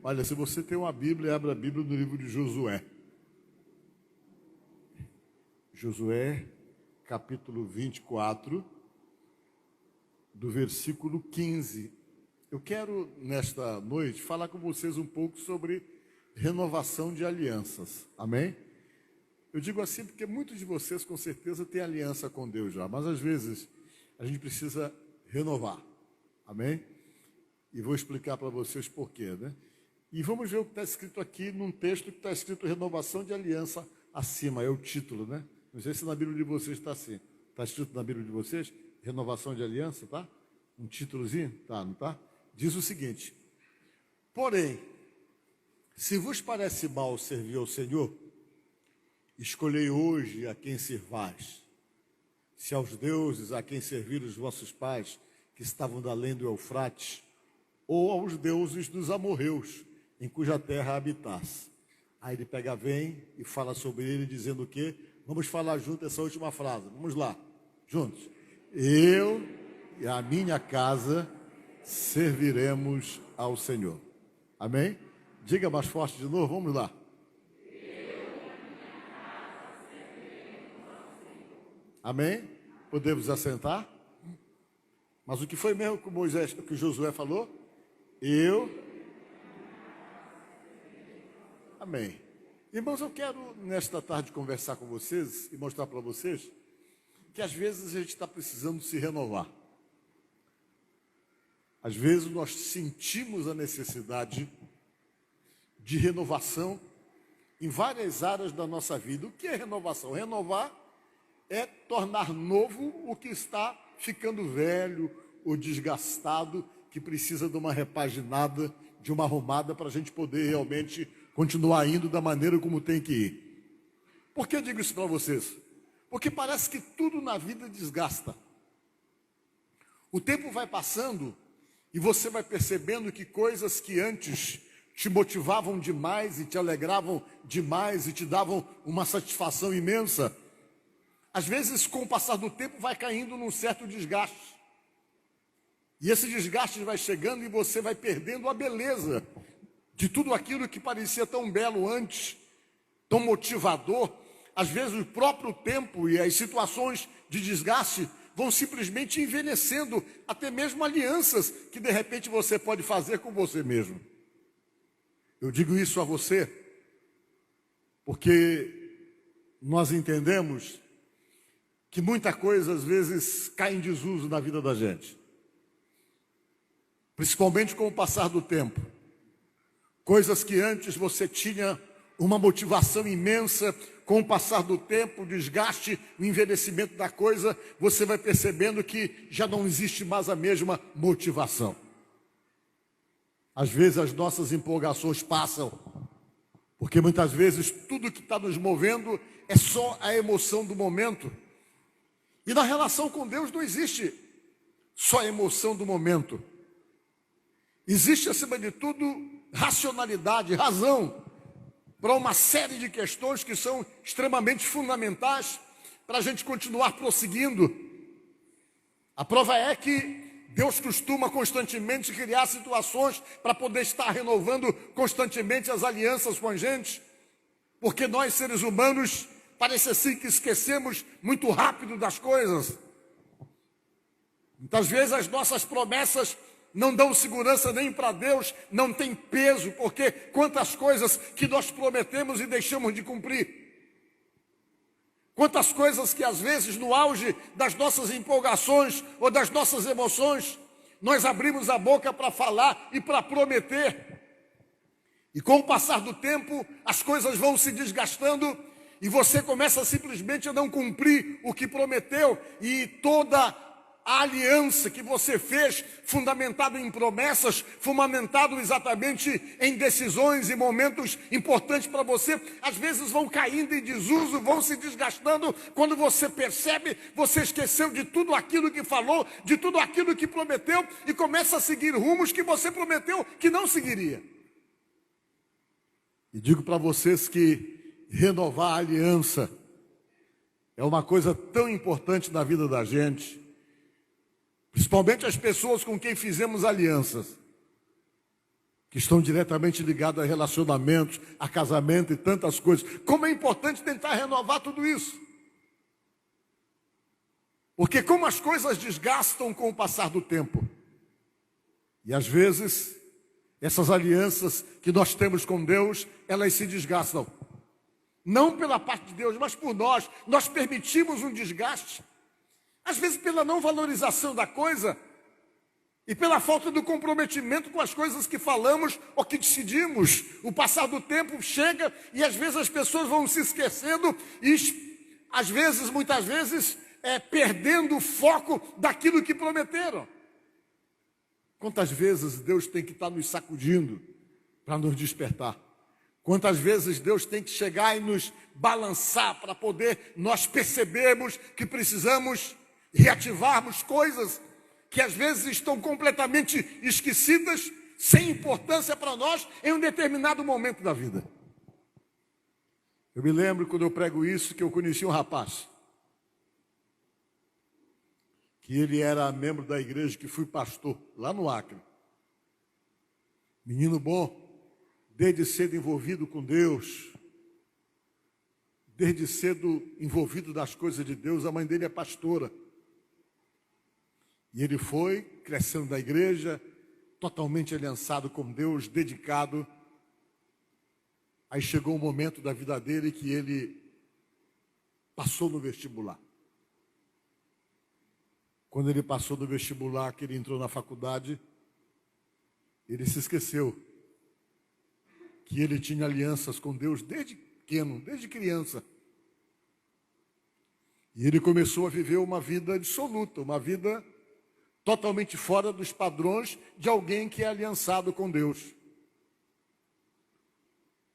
Olha, se você tem uma Bíblia, abra a Bíblia no livro de Josué. Josué, capítulo 24, do versículo 15. Eu quero, nesta noite, falar com vocês um pouco sobre renovação de alianças. Amém? Eu digo assim porque muitos de vocês, com certeza, têm aliança com Deus já, mas às vezes a gente precisa renovar. Amém? E vou explicar para vocês por quê, né? E vamos ver o que está escrito aqui num texto que está escrito renovação de aliança acima, é o título, né? Não sei se na Bíblia de vocês está assim. Está escrito na Bíblia de vocês? Renovação de aliança, tá? Um títulozinho? Tá, não tá? Diz o seguinte: porém, se vos parece mal servir ao Senhor, escolhei hoje a quem servais. Se aos deuses a quem serviram os vossos pais, que estavam da além do Eufrates, ou aos deuses dos amorreus, em cuja terra habitasse. Aí ele pega, vem e fala sobre ele, dizendo o quê? Vamos falar junto essa última frase. Vamos lá, juntos. Eu e a minha casa serviremos ao Senhor. Amém? Diga mais forte de novo, vamos lá. Amém? Podemos assentar? Mas o que foi mesmo que Moisés, que Josué falou? Amém. Irmãos, eu quero nesta tarde conversar com vocês e mostrar para vocês que às vezes a gente está precisando se renovar. Às vezes nós sentimos a necessidade de renovação em várias áreas da nossa vida. O que é renovação? Renovar é tornar novo o que está ficando velho ou desgastado, que precisa de uma repaginada, de uma arrumada para a gente poder realmente continuar indo da maneira como tem que ir. Por que eu digo isso para vocês? Porque parece que tudo na vida desgasta. O tempo vai passando e você vai percebendo que coisas que antes te motivavam demais e te alegravam demais e te davam uma satisfação imensa, às vezes, com o passar do tempo, vai caindo num certo desgaste. E esse desgaste vai chegando e você vai perdendo a beleza de tudo aquilo que parecia tão belo antes, tão motivador. Às vezes, o próprio tempo e as situações de desgaste vão simplesmente envelhecendo, até mesmo alianças que, de repente, você pode fazer com você mesmo. Eu digo isso a você porque nós entendemos que muita coisa, às vezes, cai em desuso na vida da gente. Principalmente com o passar do tempo. Coisas que antes você tinha uma motivação imensa, com o passar do tempo, o desgaste, o envelhecimento da coisa, você vai percebendo que já não existe mais a mesma motivação. Às vezes as nossas empolgações passam, porque muitas vezes tudo que está nos movendo é só a emoção do momento. E na relação com Deus não existe só a emoção do momento. Existe, acima de tudo, racionalidade, razão, para uma série de questões que são extremamente fundamentais para a gente continuar prosseguindo. A prova é que Deus costuma constantemente criar situações para poder estar renovando constantemente as alianças com a gente, porque nós, seres humanos, parece assim que esquecemos muito rápido das coisas. Muitas vezes as nossas promessas não dão segurança nem para Deus, não tem peso, porque quantas coisas que nós prometemos e deixamos de cumprir. Quantas coisas que às vezes no auge das nossas empolgações ou das nossas emoções, nós abrimos a boca para falar e para prometer. E com o passar do tempo, as coisas vão se desgastando e você começa simplesmente a não cumprir o que prometeu, e toda a aliança que você fez, fundamentado em promessas, fundamentado exatamente em decisões e momentos importantes para você, às vezes vão caindo em desuso, vão se desgastando. Quando você percebe, você esqueceu de tudo aquilo que falou, de tudo aquilo que prometeu, e começa a seguir rumos que você prometeu que não seguiria. E digo para vocês que renovar a aliança é uma coisa tão importante na vida da gente, principalmente as pessoas com quem fizemos alianças. que estão diretamente ligados a relacionamentos, a casamento e tantas coisas. Como é importante tentar renovar tudo isso. Porque como as coisas desgastam com o passar do tempo. E às vezes, essas alianças que nós temos com Deus, elas se desgastam. Não pela parte de Deus, mas por nós. Nós permitimos um desgaste. Às vezes pela não valorização da coisa e pela falta do comprometimento com as coisas que falamos ou que decidimos. O passar do tempo chega e às vezes as pessoas vão se esquecendo e às vezes, muitas vezes, perdendo o foco daquilo que prometeram. Quantas vezes Deus tem que estar nos sacudindo para nos despertar? Quantas vezes Deus tem que chegar e nos balançar para poder nós percebermos que precisamos reativarmos coisas que às vezes estão completamente esquecidas, sem importância para nós em um determinado momento da vida. Eu me lembro quando eu prego isso, que eu conheci um rapaz, que ele era membro da igreja, que fui pastor, lá no Acre. Menino bom, desde cedo envolvido com Deus, desde cedo envolvido das coisas de Deus. A mãe dele é pastora. E ele foi crescendo na igreja, totalmente aliançado com Deus, dedicado. Aí chegou um momento da vida dele que ele passou no vestibular. Quando ele passou no vestibular, que ele entrou na faculdade, ele se esqueceu que ele tinha alianças com Deus desde pequeno, desde criança. E ele começou a viver uma vida dissoluta, uma vida totalmente fora dos padrões de alguém que é aliançado com Deus.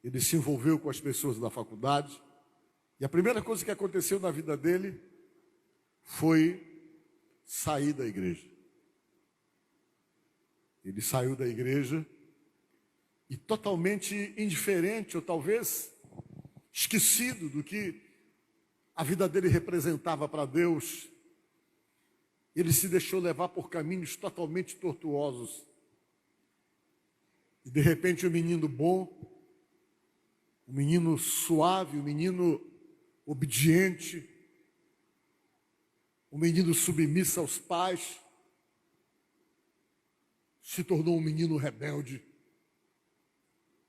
Ele se envolveu com as pessoas da faculdade, e a primeira coisa que aconteceu na vida dele foi sair da igreja. Ele saiu da igreja e totalmente indiferente, ou talvez esquecido do que a vida dele representava para Deus, ele se deixou levar por caminhos totalmente tortuosos. E de repente um menino bom, um menino suave, um menino obediente, um menino submisso aos pais, se tornou um menino rebelde,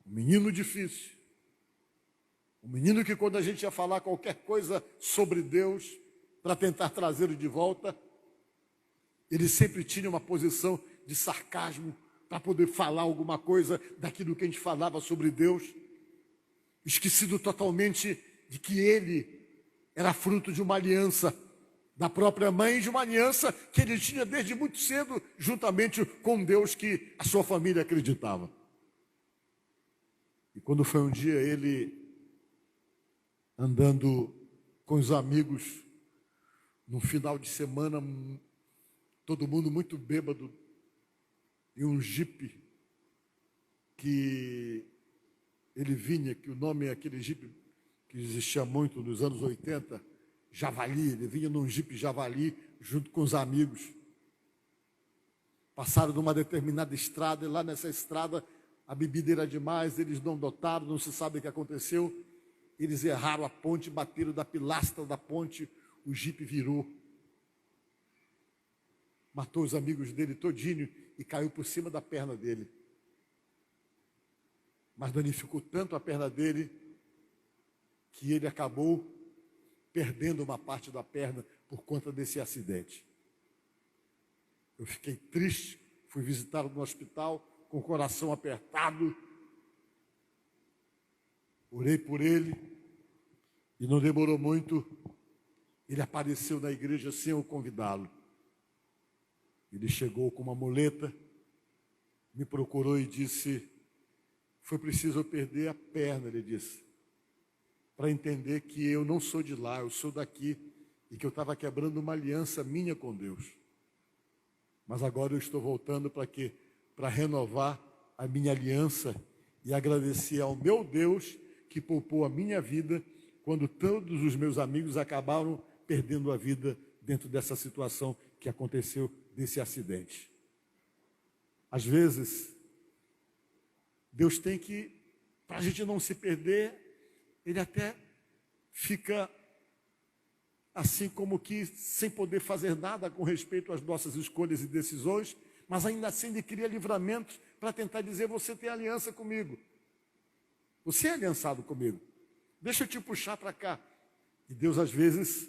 um menino difícil, um menino que quando a gente ia falar qualquer coisa sobre Deus, para tentar trazê-lo de volta, ele sempre tinha uma posição de sarcasmo para poder falar alguma coisa daquilo que a gente falava sobre Deus, esquecido totalmente de que ele era fruto de uma aliança da própria mãe, de uma aliança que ele tinha desde muito cedo, juntamente com Deus que a sua família acreditava. E quando foi um dia ele andando com os amigos, no final de semana, todo mundo muito bêbado, em um jipe que ele vinha, que o nome é aquele jipe que existia muito nos anos 80, Javali. Ele vinha num jipe Javali junto com os amigos. Passaram numa determinada estrada e lá nessa estrada a bebida era demais, eles não notaram, não se sabe o que aconteceu. Eles erraram a ponte, bateram da pilastra da ponte, o jipe virou. Matou os amigos dele todinho e caiu por cima da perna dele. Mas danificou tanto a perna dele que ele acabou perdendo uma parte da perna por conta desse acidente. Eu fiquei triste, fui visitá-lo no hospital com o coração apertado. Orei por ele e não demorou muito, ele apareceu na igreja sem eu convidá-lo. Ele chegou com uma muleta, me procurou e disse: foi preciso eu perder a perna, ele disse, para entender que eu não sou de lá, eu sou daqui, e que eu estava quebrando uma aliança minha com Deus. Mas agora eu estou voltando para quê? Para renovar a minha aliança e agradecer ao meu Deus que poupou a minha vida quando todos os meus amigos acabaram perdendo a vida dentro dessa situação que aconteceu, desse acidente. Às vezes, Deus tem que, para a gente não se perder, ele até fica assim como que sem poder fazer nada com respeito às nossas escolhas e decisões, mas ainda assim ele cria livramentos para tentar dizer: você tem aliança comigo, você é aliançado comigo, deixa eu te puxar para cá. E Deus às vezes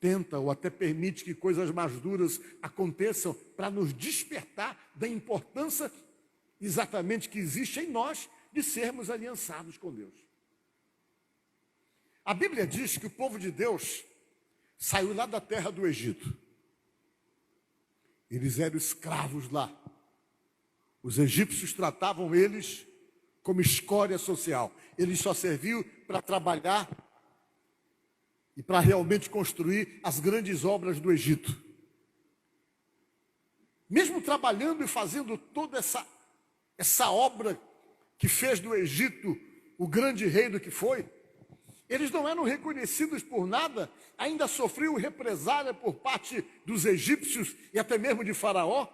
tenta ou até permite que coisas mais duras aconteçam para nos despertar da importância exatamente que existe em nós de sermos aliançados com Deus. A Bíblia diz que o povo de Deus saiu lá da terra do Egito. Eles eram escravos lá. Os egípcios tratavam eles como escória social. Eles só serviam para trabalhar e para realmente construir as grandes obras do Egito. Mesmo trabalhando e fazendo toda essa obra que fez do Egito o grande reino que foi, eles não eram reconhecidos por nada, ainda sofriam represália por parte dos egípcios e até mesmo de Faraó,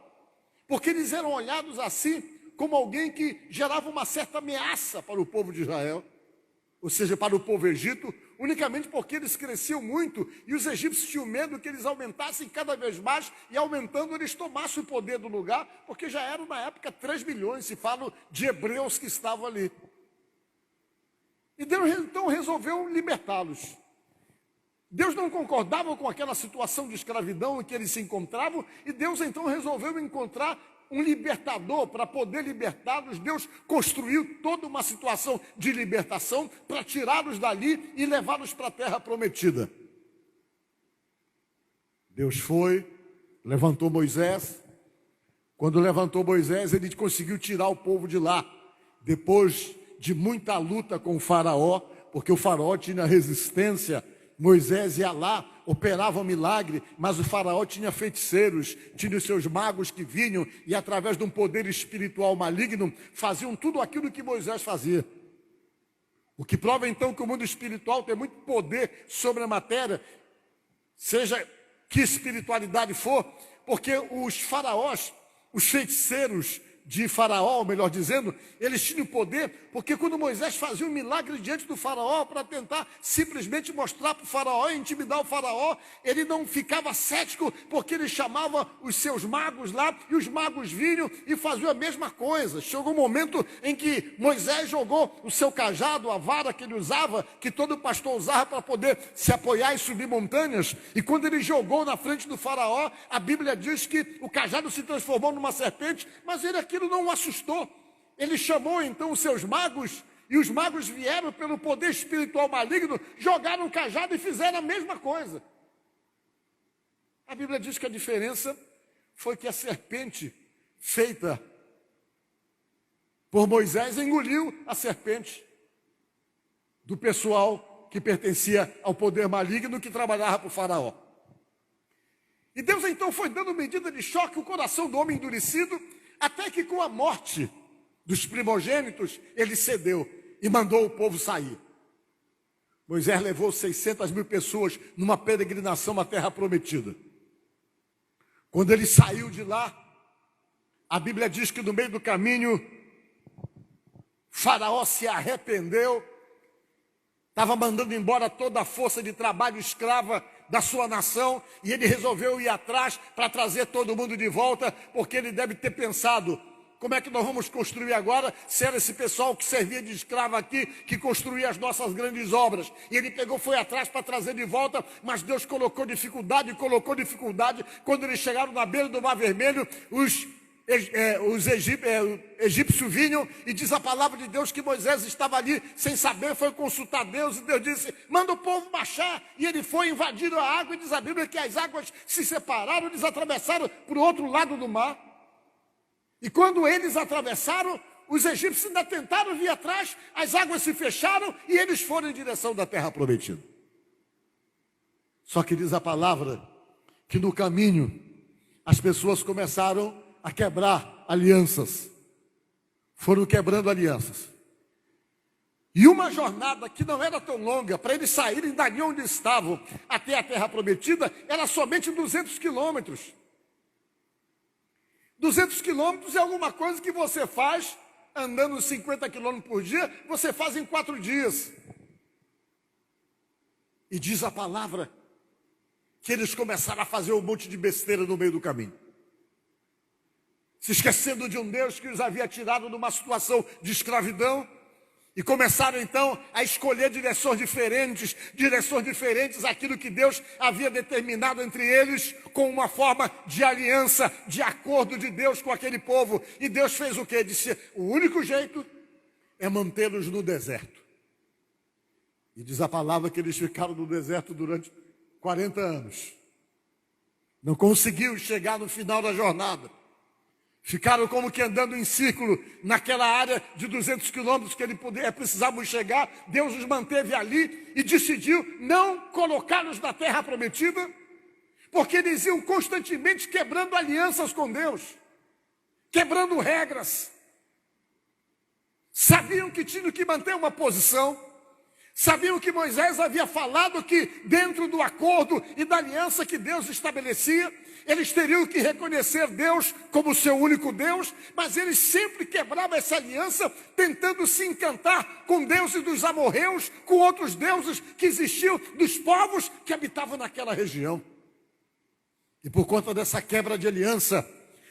porque eles eram olhados assim como alguém que gerava uma certa ameaça para o povo de Israel, ou seja, para o povo egito, unicamente porque eles cresciam muito e os egípcios tinham medo que eles aumentassem cada vez mais e aumentando eles tomassem o poder do lugar, porque já eram na época 3 milhões, se falam, de hebreus que estavam ali. E Deus então resolveu libertá-los. Deus não concordava com aquela situação de escravidão em que eles se encontravam, e Deus então resolveu encontrar um libertador para poder libertá-los. Deus construiu toda uma situação de libertação para tirá-los dali e levá-los para a terra prometida. Deus foi, levantou Moisés. Quando levantou Moisés, ele conseguiu tirar o povo de lá, depois de muita luta com o faraó, porque o faraó tinha resistência. Moisés ia lá, operava um milagre, mas o faraó tinha feiticeiros, tinha os seus magos que vinham e através de um poder espiritual maligno, faziam tudo aquilo que Moisés fazia. O que prova então que o mundo espiritual tem muito poder sobre a matéria, seja que espiritualidade for, porque os faraós, os feiticeiros de Faraó, melhor dizendo, eles tinham poder, porque quando Moisés fazia um milagre diante do faraó para tentar simplesmente mostrar para o faraó e intimidar o faraó, ele não ficava cético, porque ele chamava os seus magos lá, e os magos vinham e faziam a mesma coisa. Chegou um momento em que Moisés jogou o seu cajado, a vara que ele usava, que todo pastor usava para poder se apoiar e subir montanhas, e quando ele jogou na frente do faraó, a Bíblia diz que o cajado se transformou numa serpente, mas aquilo não o assustou. Ele chamou então os seus magos, e os magos vieram pelo poder espiritual maligno, jogaram o cajado e fizeram a mesma coisa. A Bíblia diz que a diferença foi que a serpente feita por Moisés engoliu a serpente do pessoal que pertencia ao poder maligno que trabalhava para o faraó. E Deus então foi dando medida de choque ao coração do homem endurecido, até que com a morte dos primogênitos, ele cedeu e mandou o povo sair. Moisés levou 600 mil pessoas numa peregrinação à terra prometida. Quando ele saiu de lá, a Bíblia diz que no meio do caminho, Faraó se arrependeu, estava mandando embora toda a força de trabalho escrava da sua nação, e ele resolveu ir atrás para trazer todo mundo de volta, porque ele deve ter pensado: como é que nós vamos construir agora, se era esse pessoal que servia de escravo aqui, que construía as nossas grandes obras? E ele pegou, foi atrás para trazer de volta, mas Deus colocou dificuldade. Quando eles chegaram na beira do Mar Vermelho, os egípcios vinham, e diz a palavra de Deus que Moisés estava ali sem saber, foi consultar Deus, e Deus disse: manda o povo baixar. E ele foi, invadindo a água, e diz a Bíblia que as águas se separaram, eles atravessaram para o outro lado do mar. E quando eles atravessaram, os egípcios ainda tentaram vir atrás, as águas se fecharam e eles foram em direção da terra prometida. Só que diz a palavra que no caminho as pessoas começaram a quebrar alianças. Foram quebrando alianças. E uma jornada que não era tão longa, para eles saírem dali onde estavam até a terra prometida, era somente 200 quilômetros. 200 quilômetros é alguma coisa que você faz andando 50 quilômetros por dia, você faz em 4 dias. E diz a palavra que eles começaram a fazer um monte de besteira no meio do caminho, se esquecendo de um Deus que os havia tirado de uma situação de escravidão, e começaram então a escolher direções diferentes, aquilo que Deus havia determinado entre eles, com uma forma de aliança, de acordo de Deus com aquele povo. E Deus fez o quê? Disse: o único jeito é mantê-los no deserto. E diz a palavra que eles ficaram no deserto durante 40 anos. Não conseguiu chegar no final da jornada. Ficaram como que andando em círculo naquela área de 200 quilômetros que precisavam chegar. Deus os manteve ali e decidiu não colocá-los na terra prometida, porque eles iam constantemente quebrando alianças com Deus, quebrando regras. Sabiam que tinham que manter uma posição, sabiam que Moisés havia falado que dentro do acordo e da aliança que Deus estabelecia, eles teriam que reconhecer Deus como seu único Deus, mas eles sempre quebravam essa aliança, tentando se encantar com deuses dos amorreus, com outros deuses que existiam dos povos que habitavam naquela região. E por conta dessa quebra de aliança,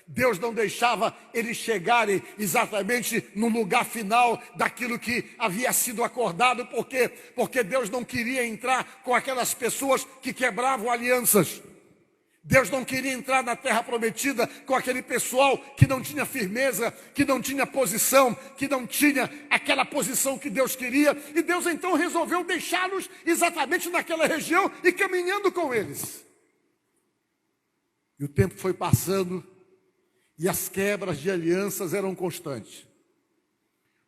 Deus não deixava eles chegarem exatamente no lugar final daquilo que havia sido acordado. Por quê? Porque Deus não queria entrar com aquelas pessoas que quebravam alianças. Deus não queria entrar na terra prometida com aquele pessoal que não tinha firmeza, que não tinha posição, que não tinha aquela posição que Deus queria. E Deus então resolveu deixá-los exatamente naquela região e caminhando com eles. E o tempo foi passando e as quebras de alianças eram constantes.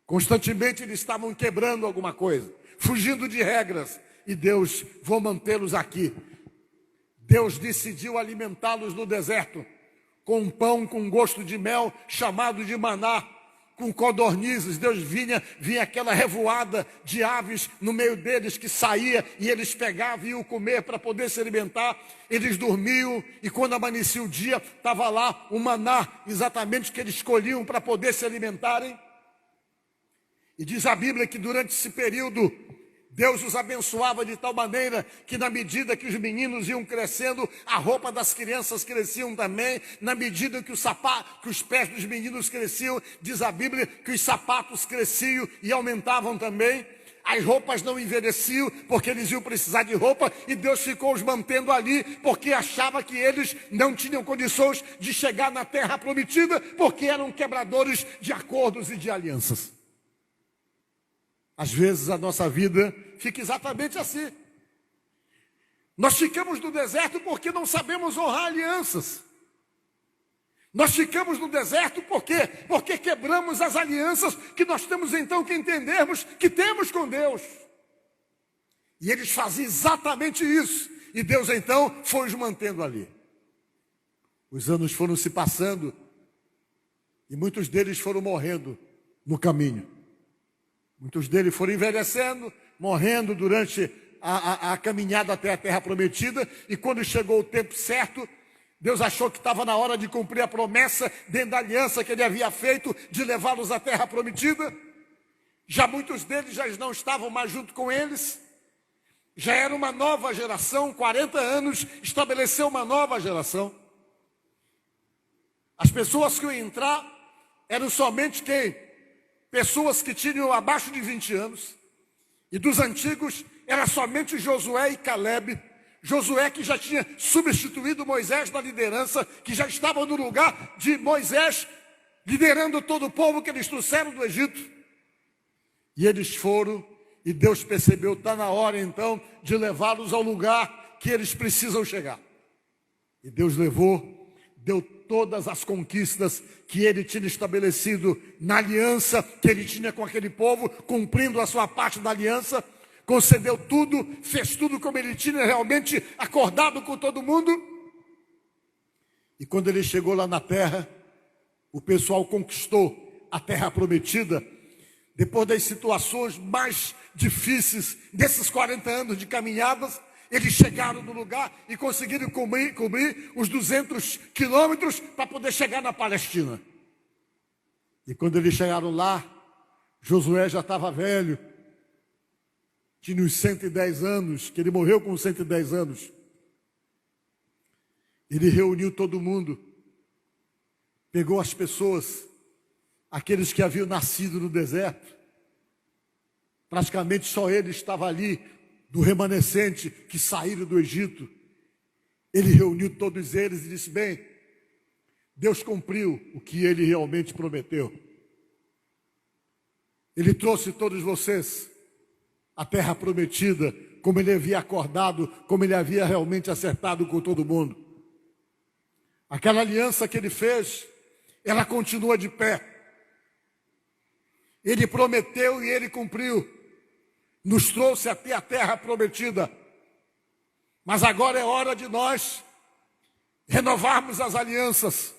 Constantemente eles estavam quebrando alguma coisa, fugindo de regras. E Deus: vou mantê-los aqui. Deus decidiu alimentá-los no deserto com um pão com gosto de mel, chamado de maná, com codornizes. Deus vinha aquela revoada de aves no meio deles que saía e eles pegavam e iam comer para poder se alimentar. Eles dormiam e quando amanhecia o dia, estava lá o maná, exatamente que eles escolhiam para poder se alimentarem. E diz a Bíblia que durante esse período, Deus os abençoava de tal maneira que na medida que os meninos iam crescendo, a roupa das crianças cresciam também. Na medida que os pés dos meninos cresciam, diz a Bíblia que os sapatos cresciam e aumentavam também. As roupas não envelheciam porque eles iam precisar de roupa, e Deus ficou os mantendo ali porque achava que eles não tinham condições de chegar na terra prometida, porque eram quebradores de acordos e de alianças. Às vezes a nossa vida fica exatamente assim. Nós ficamos no deserto porque não sabemos honrar alianças. Nós ficamos no deserto porque quebramos as alianças que nós temos então que entendermos que temos com Deus. E eles faziam exatamente isso. E Deus então foi os mantendo ali. Os anos foram se passando e muitos deles foram morrendo no caminho. Muitos deles foram envelhecendo, morrendo durante a caminhada até a terra prometida. E quando chegou o tempo certo, Deus achou que estava na hora de cumprir a promessa dentro da aliança que ele havia feito de levá-los à terra prometida. Já muitos deles já não estavam mais junto com eles. Já era uma nova geração, 40 anos, estabeleceu uma nova geração. As pessoas que iam entrar eram somente quem? Pessoas que tinham abaixo de 20 anos. E dos antigos era somente Josué e Calebe. Josué que já tinha substituído Moisés na liderança, que já estava no lugar de Moisés, liderando todo o povo que eles trouxeram do Egito. E eles foram, e Deus percebeu, está na hora então de levá-los ao lugar que eles precisam chegar. E Deus levou, deu todas as conquistas que ele tinha estabelecido na aliança que ele tinha com aquele povo, cumprindo a sua parte da aliança, concedeu tudo, fez tudo como ele tinha realmente acordado com todo mundo. E quando ele chegou lá na terra, o pessoal conquistou a terra prometida, depois das situações mais difíceis desses 40 anos de caminhadas. Eles chegaram no lugar e conseguiram cobrir os 200 quilômetros para poder chegar na Palestina. E quando eles chegaram lá, Josué já estava velho, tinha uns 110 anos, que ele morreu com 110 anos. Ele reuniu todo mundo, pegou as pessoas, aqueles que haviam nascido no deserto, praticamente só ele estava ali, do remanescente que saíram do Egito. Ele reuniu todos eles e disse: bem, Deus cumpriu o que ele realmente prometeu. Ele trouxe todos vocês à terra prometida, como ele havia acordado, como ele havia realmente acertado com todo mundo. Aquela aliança que ele fez, ela continua de pé. Ele prometeu e ele cumpriu. Nos trouxe até a terra prometida. Mas agora é hora de nós renovarmos as alianças.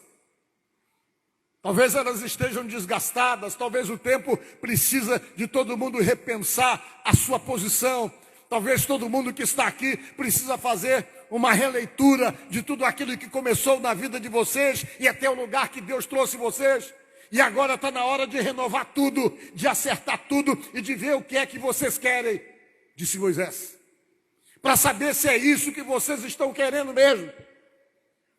Talvez elas estejam desgastadas, talvez o tempo precisa de todo mundo repensar a sua posição. Talvez todo mundo que está aqui precisa fazer uma releitura de tudo aquilo que começou na vida de vocês e até o lugar que Deus trouxe vocês. E agora está na hora de renovar tudo, de acertar tudo e de ver o que é que vocês querem, disse Moisés. Para saber se é isso que vocês estão querendo mesmo.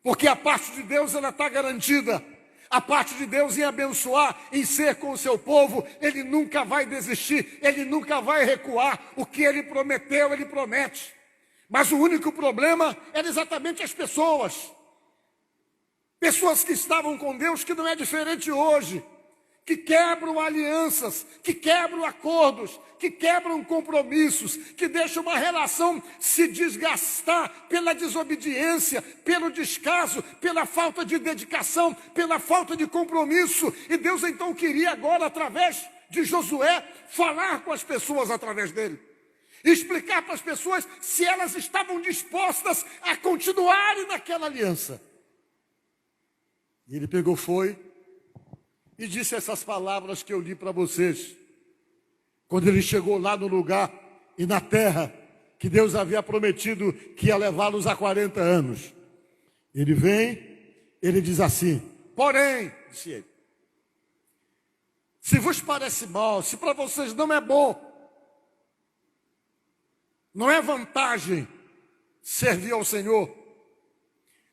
Porque a parte de Deus ela está garantida. A parte de Deus em abençoar, em ser com o seu povo, ele nunca vai desistir, ele nunca vai recuar. O que ele prometeu, ele promete. Mas o único problema era exatamente as pessoas. Pessoas que estavam com Deus, que não é diferente hoje, que quebram alianças, que quebram acordos, que quebram compromissos, que deixam uma relação se desgastar pela desobediência, pelo descaso, pela falta de dedicação, pela falta de compromisso. E Deus então queria agora, através de Josué, falar com as pessoas através dele. Explicar para as pessoas se elas estavam dispostas a continuarem naquela aliança. E ele pegou, foi e disse essas palavras que eu li para vocês. Quando ele chegou lá no lugar e na terra que Deus havia prometido que ia levá-los a 40 anos. Ele vem, ele diz assim: porém, disse ele, se vos parece mal, se para vocês não é bom, não é vantagem servir ao Senhor,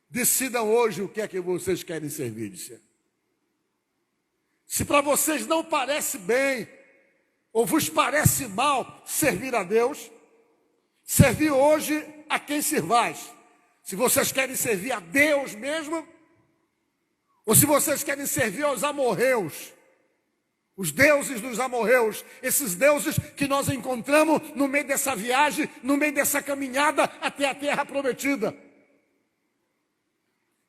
decidam hoje o que é que vocês querem servir, disse ele. Se para vocês não parece bem, ou vos parece mal servir a Deus, servir hoje a quem servais. Se vocês querem servir a Deus mesmo, ou se vocês querem servir aos amorreus, os deuses dos amorreus, esses deuses que nós encontramos no meio dessa viagem, no meio dessa caminhada até a terra prometida.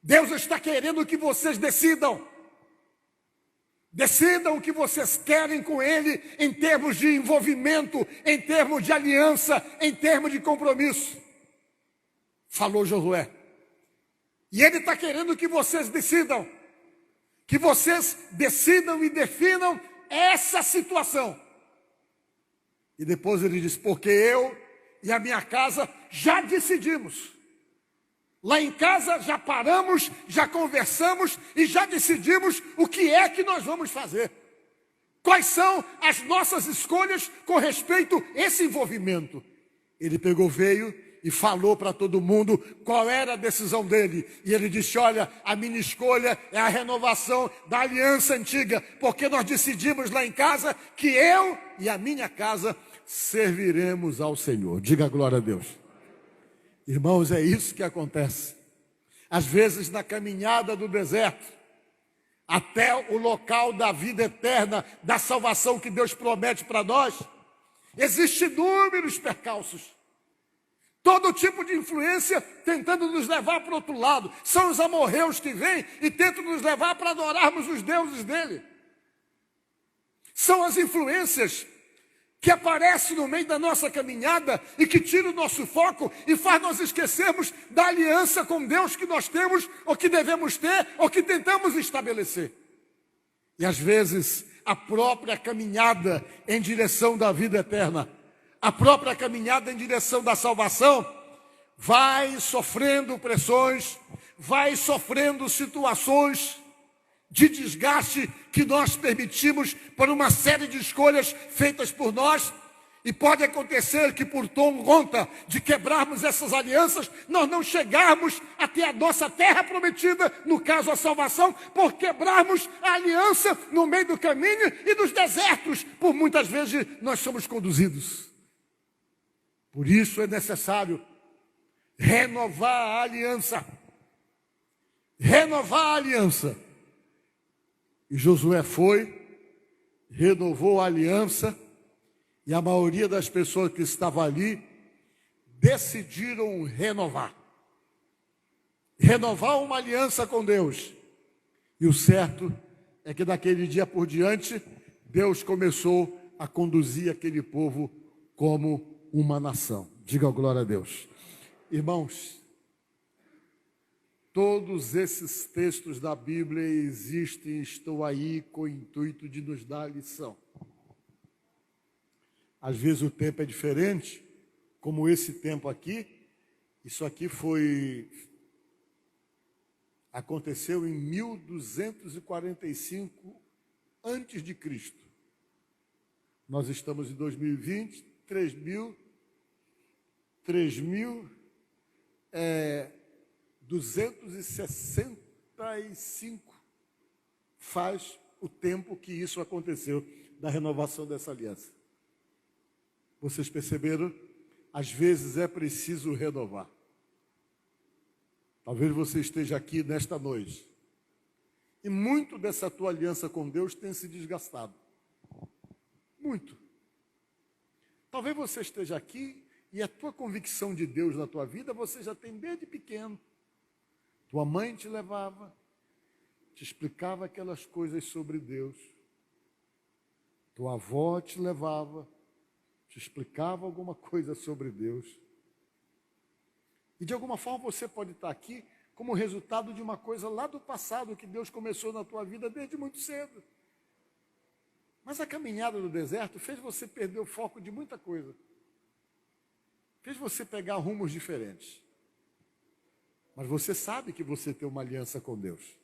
Deus está querendo que vocês decidam. Decidam o que vocês querem com Ele em termos de envolvimento, em termos de aliança, em termos de compromisso. Falou Josué. E Ele está querendo que vocês decidam. Que vocês decidam e definam essa situação. E depois ele diz: porque eu e a minha casa já decidimos. Lá em casa já paramos, já conversamos e já decidimos o que é que nós vamos fazer. Quais são as nossas escolhas com respeito a esse envolvimento? Ele pegou, veio e falou para todo mundo qual era a decisão dele. E ele disse: olha, a minha escolha é a renovação da aliança antiga, porque nós decidimos lá em casa que eu e a minha casa serviremos ao Senhor. Diga glória a Deus. Irmãos, é isso que acontece. Às vezes na caminhada do deserto, até o local da vida eterna, da salvação que Deus promete para nós, existem inúmeros percalços. Todo tipo de influência tentando nos levar para o outro lado. São os amorreus que vêm e tentam nos levar para adorarmos os deuses dele. São as influências que aparece no meio da nossa caminhada e que tira o nosso foco e faz nós esquecermos da aliança com Deus que nós temos, ou que devemos ter, ou que tentamos estabelecer. E às vezes a própria caminhada em direção da vida eterna, a própria caminhada em direção da salvação, vai sofrendo pressões, vai sofrendo situações de desgaste que nós permitimos por uma série de escolhas feitas por nós. E pode acontecer que por conta de quebrarmos essas alianças, nós não chegarmos até a nossa terra prometida, no caso a salvação, por quebrarmos a aliança no meio do caminho e dos desertos, por muitas vezes nós somos conduzidos. Por isso é necessário renovar a aliança. Renovar a aliança. E Josué foi, renovou a aliança, e a maioria das pessoas que estavam ali decidiram renovar. Renovar uma aliança com Deus. E o certo é que daquele dia por diante, Deus começou a conduzir aquele povo como uma nação. Diga glória a Deus. Irmãos, todos esses textos da Bíblia existem e estão aí com o intuito de nos dar lição. Às vezes o tempo é diferente, como esse tempo aqui. Isso aqui aconteceu em 1245 antes de Cristo. Nós estamos em 2020, 265 faz o tempo que isso aconteceu, da renovação dessa aliança. Vocês perceberam? Às vezes é preciso renovar. Talvez você esteja aqui nesta noite e muito dessa tua aliança com Deus tem se desgastado. Muito. Talvez você esteja aqui e a tua convicção de Deus na tua vida você já tem desde pequeno. Tua mãe te levava, te explicava aquelas coisas sobre Deus. Tua avó te levava, te explicava alguma coisa sobre Deus. E de alguma forma você pode estar aqui como resultado de uma coisa lá do passado que Deus começou na tua vida desde muito cedo. Mas a caminhada no deserto fez você perder o foco de muita coisa. Fez você pegar rumos diferentes. Mas você sabe que você tem uma aliança com Deus.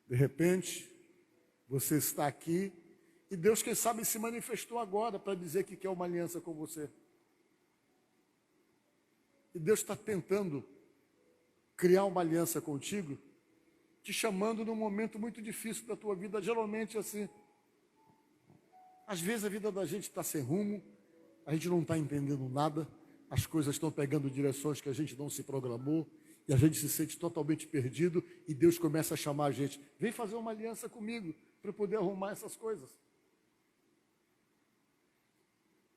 De repente, você está aqui e Deus, quem sabe, se manifestou agora para dizer que quer uma aliança com você. E Deus está tentando criar uma aliança contigo, te chamando num momento muito difícil da tua vida, geralmente assim. Às vezes a vida da gente está sem rumo, a gente não está entendendo nada, as coisas estão pegando direções que a gente não se programou, e a gente se sente totalmente perdido, e Deus começa a chamar a gente, vem fazer uma aliança comigo, para eu poder arrumar essas coisas.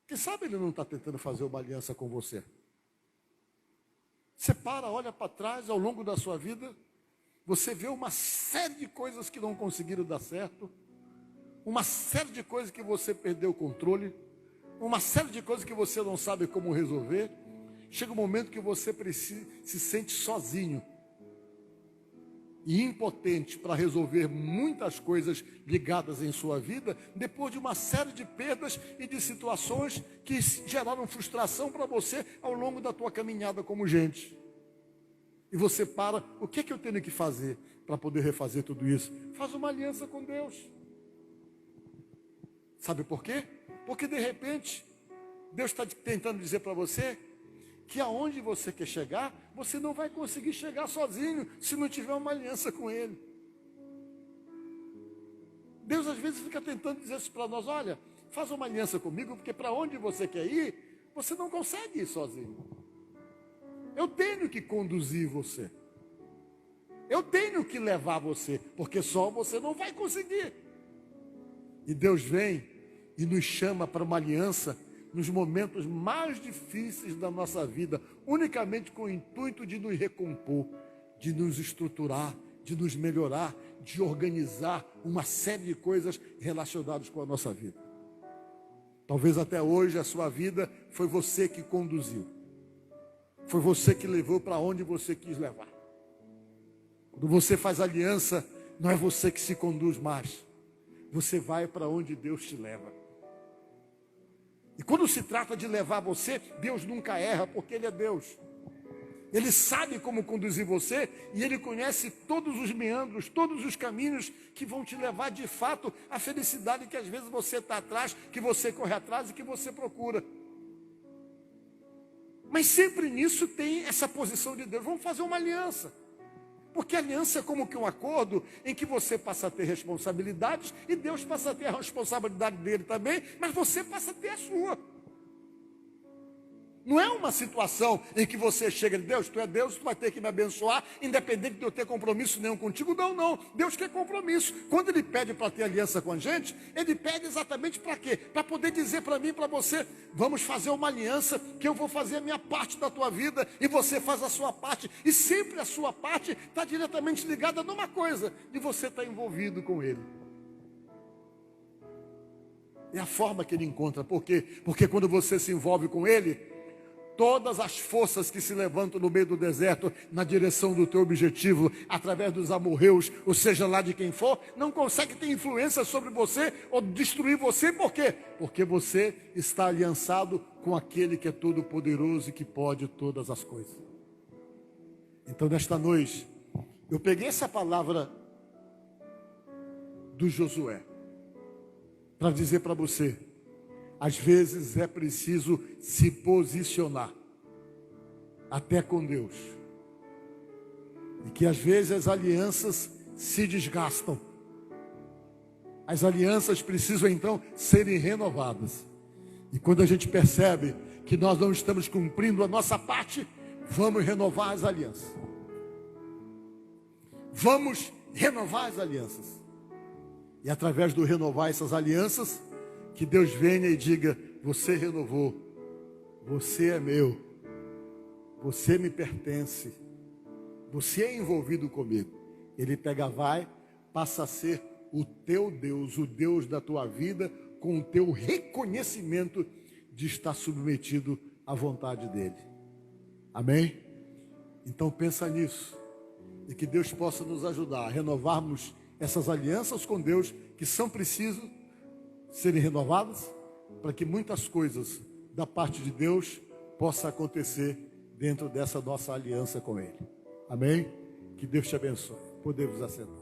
Quem sabe Ele não está tentando fazer uma aliança com você? Você olha para trás, ao longo da sua vida, você vê uma série de coisas que não conseguiram dar certo, uma série de coisas que você perdeu o controle, uma série de coisas que você não sabe como resolver. Chega um momento que você se sente sozinho e impotente para resolver muitas coisas ligadas em sua vida, depois de uma série de perdas e de situações que geraram frustração para você ao longo da tua caminhada como gente. E você o que é que eu tenho que fazer para poder refazer tudo isso? Faz uma aliança com Deus. Sabe por quê? Porque de repente, Deus está tentando dizer para você que aonde você quer chegar, você não vai conseguir chegar sozinho, se não tiver uma aliança com Ele. Deus às vezes fica tentando dizer isso para nós, olha, faz uma aliança comigo, porque para onde você quer ir, você não consegue ir sozinho. Eu tenho que conduzir você. Eu tenho que levar você, porque só você não vai conseguir. E Deus vem e nos chama para uma aliança nos momentos mais difíceis da nossa vida, unicamente com o intuito de nos recompor, de nos estruturar, de nos melhorar, de organizar uma série de coisas relacionadas com a nossa vida. Talvez até hoje a sua vida foi você que conduziu, foi você que levou para onde você quis levar. Quando você faz aliança, não é você que se conduz mais, você vai para onde Deus te leva. E quando se trata de levar você, Deus nunca erra, porque Ele é Deus. Ele sabe como conduzir você e Ele conhece todos os meandros, todos os caminhos que vão te levar de fato à felicidade que às vezes você está atrás, que você corre atrás e que você procura. Mas sempre nisso tem essa posição de Deus. Vamos fazer uma aliança. Porque a aliança é como que um acordo em que você passa a ter responsabilidades e Deus passa a ter a responsabilidade dele também, mas você passa a ter a sua. Não é uma situação em que você chega de Deus, tu é Deus, tu vai ter que me abençoar, independente de eu ter compromisso nenhum contigo. Não, não. Deus quer compromisso. Quando Ele pede para ter aliança com a gente, Ele pede exatamente para quê? Para poder dizer para mim e para você, vamos fazer uma aliança, que eu vou fazer a minha parte da tua vida e você faz a sua parte. E sempre a sua parte está diretamente ligada numa coisa, de você estar envolvido com Ele. É a forma que Ele encontra. Por quê? Porque quando você se envolve com Ele, todas as forças que se levantam no meio do deserto, na direção do teu objetivo, através dos amorreus, ou seja lá de quem for, não consegue ter influência sobre você ou destruir você. Por quê? Porque você está aliançado com aquele que é todo poderoso e que pode todas as coisas. Então nesta noite, eu peguei essa palavra do Josué, para dizer para você, às vezes é preciso se posicionar, até com Deus. E que às vezes as alianças se desgastam. As alianças precisam então serem renovadas. E quando a gente percebe que nós não estamos cumprindo a nossa parte, vamos renovar as alianças. Vamos renovar as alianças. E através do renovar essas alianças, que Deus venha e diga, você renovou, você é meu, você me pertence, você é envolvido comigo. Ele pega, vai, passa a ser o teu Deus, o Deus da tua vida, com o teu reconhecimento de estar submetido à vontade dele. Amém? Então pensa nisso, e que Deus possa nos ajudar a renovarmos essas alianças com Deus, que são precisas serem renovadas, para que muitas coisas da parte de Deus possam acontecer dentro dessa nossa aliança com Ele. Amém? Que Deus te abençoe. Podemos assentar.